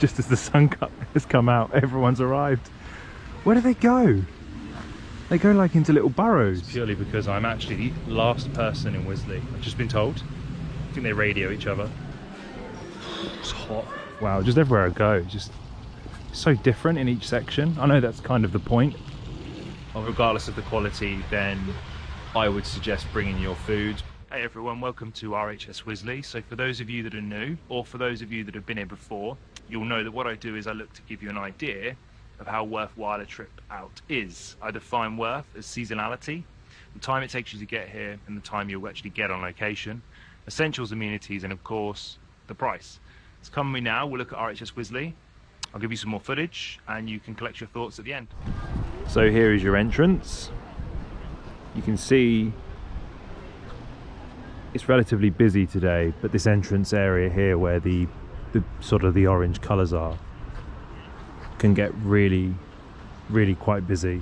just as the sun has come out, everyone's arrived. Where do they go? They go like into little burrows. It's purely because I'm actually the last person in Wisley. I've just been told. I think they radio each other. It's hot. Wow, just everywhere I go, just so different in each section. I know that's kind of the point. Well, regardless of the quality, then I would suggest bringing your food. Hey everyone, welcome to RHS Wisley. So for those of you that are new, or for those of you that have been here before, you'll know that what I do is I look to give you an idea of how worthwhile a trip out is. I define worth as seasonality, the time it takes you to get here and the time you'll actually get on location, essentials, amenities, and of course, the price. So come with me now, we'll look at RHS Wisley. I'll give you some more footage and you can collect your thoughts at the end. So here is your entrance. You can see it's relatively busy today, but this entrance area here where the sort of the orange colours are can get really quite busy.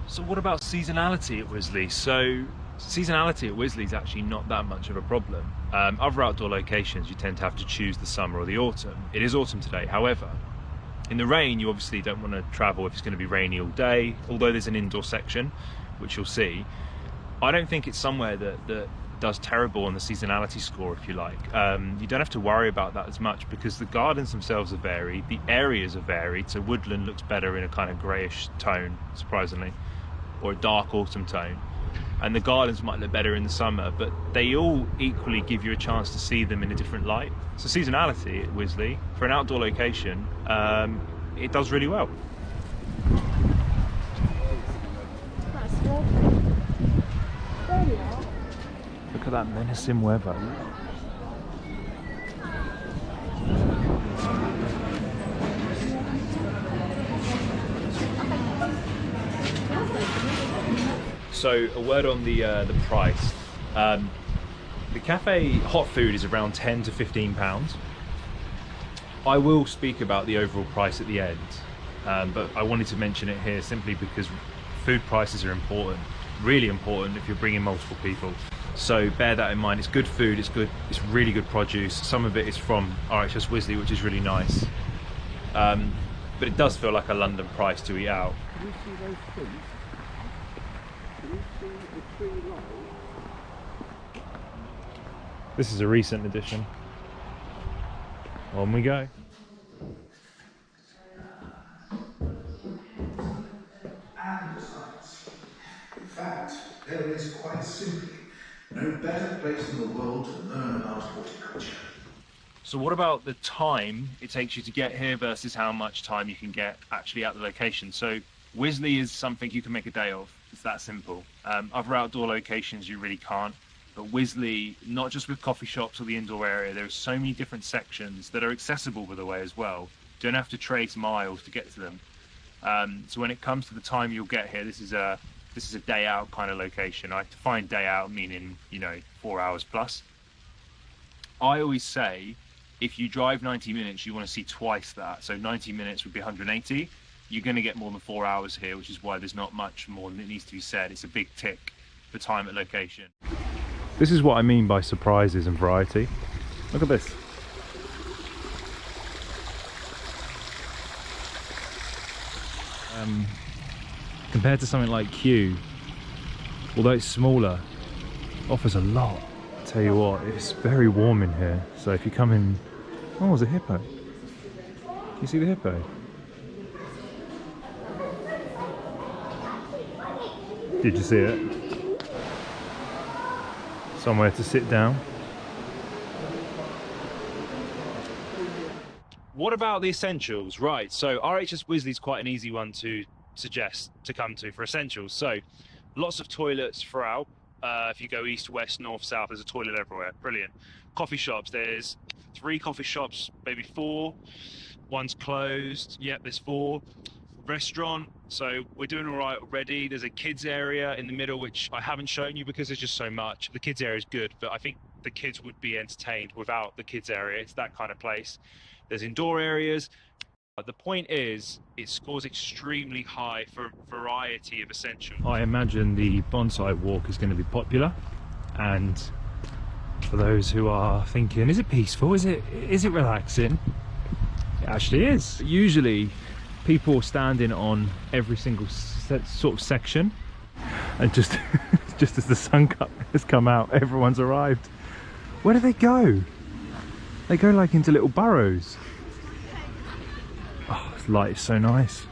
So what about seasonality at Wisley? So seasonality at Wisley is actually not that much of a problem. Other outdoor locations you tend to have to choose the summer or the autumn. It is autumn today, however, in the rain you obviously don't want to travel if it's going to be rainy all day, although there's an indoor section, which you'll see. I don't think it's somewhere that does terrible on the seasonality score, if you like. You don't have to worry about that as much because the gardens themselves are varied, the areas are varied, so woodland looks better in a kind of greyish tone, surprisingly, or a dark autumn tone, and the gardens might look better in the summer, but they all equally give you a chance to see them in a different light. So seasonality at Wisley, for an outdoor location, it does really well. Look at that menacing weather. So a word on the price. The cafe hot food is around £10 to £15. I will speak about the overall price at the end, but I wanted to mention it here simply because food prices are important, really important if you're bringing multiple people. So bear that in mind. It's good food, it's really good produce. Some of it is from RHS Wisley, which is really nice. But it does feel like a London price to eat out. Can you see those trees? Can you see the tree line? This is a recent addition. On we go. And besides, in fact, there is quite simply no better place in the world to learn about horticulture. So what about the time it takes you to get here versus how much time you can get actually at the location? So Wisley is something you can make a day of. It's that simple. Other outdoor locations you really can't. But Wisley, not just with coffee shops or the indoor area, there are so many different sections that are accessible by the way as well. You don't have to trace miles to get to them. So when it comes to the time you'll get here, this is a day out kind of location. I define day out meaning, 4 hours plus. I always say if you drive 90 minutes, you want to see twice that. So 90 minutes would be 180. You're going to get more than 4 hours here, which is why there's not much more that needs to be said. It's a big tick for time at location. This is what I mean by surprises and variety. Look at this. Compared to something like Kew, although it's smaller, offers a lot. I tell you what, it's very warm in here. So if you come in, oh, there's a hippo. Can you see the hippo? Did you see it? Somewhere to sit down. What about the essentials? Right, so RHS Wisley is quite an easy one to suggest to come to for essentials. So lots of toilets throughout. If you go east, west, north, south, there's a toilet everywhere. Brilliant. Coffee shops, there's 3 coffee shops, maybe 4. One's closed. Yep, there's 4. Restaurant, so we're doing all right already. There's a kids area in the middle, which I haven't shown you because there's just so much. The kids area is good, but I think the kids would be entertained without the kids area. It's that kind of place. There's indoor areas. The point is, it scores extremely high for a variety of essentials. I imagine the bonsai walk is going to be popular, and for those who are thinking, is it peaceful? Is it relaxing? It actually is. Usually people are standing on every single sort of section, and just just as the sun has come out, everyone's arrived. Where do they go? They go like into little burrows. Oh, this light is so nice.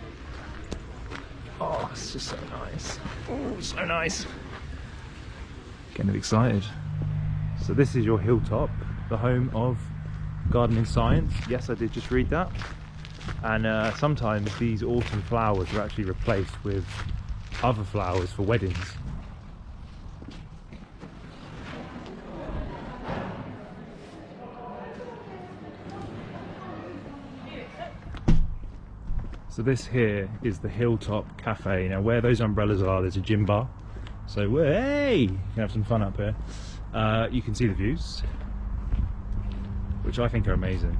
Oh, it's just so nice. Oh, so nice. Getting excited. So this is your Hilltop, the home of gardening science. Yes, I did just read that. And sometimes these autumn flowers are actually replaced with other flowers for weddings. So this here is the Hilltop Cafe. Now where those umbrellas are, there's a gym bar. So hey, you can have some fun up here. You can see the views, which I think are amazing.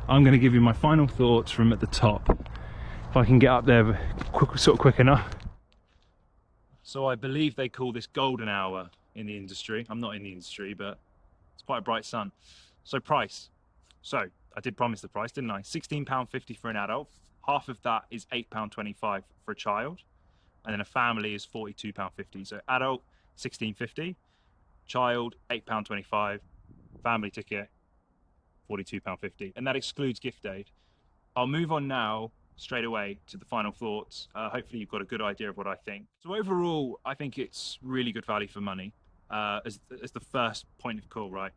I'm going to give you my final thoughts from at the top, if I can get up there quick enough. So I believe they call this golden hour in the industry. I'm not in the industry, but it's quite a bright sun. So price. So I did promise the price, didn't I? £16.50 for an adult. Half of that is £8.25 for a child. And then a family is £42.50. So adult, £16.50. Child, £8.25. Family ticket, £42.50. And that excludes gift aid. I'll move on now straight away to the final thoughts. Hopefully you've got a good idea of what I think. So overall, I think it's really good value for money as the first point of call, right?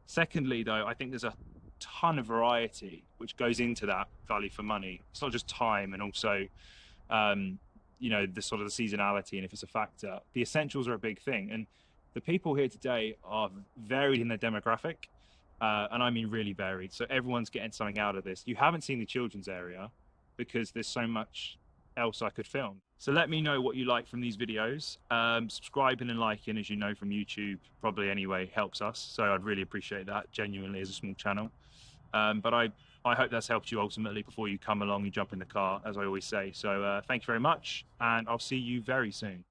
Secondly, though, I think there's a ton of variety which goes into that value for money. It's not just time, and also you know, the sort of the seasonality, and if it's a factor. The essentials are a big thing, and the people here today are varied in their demographic, and I mean really varied. So everyone's getting something out of this. You haven't seen the children's area because there's so much else I could film. So let me know what you like from these videos. Subscribing and liking, as you know from YouTube, probably anyway, helps us. So I'd really appreciate that, genuinely, as a small channel. But I hope that's helped you ultimately before you come along and jump in the car, as I always say. So thank you very much, and I'll see you very soon.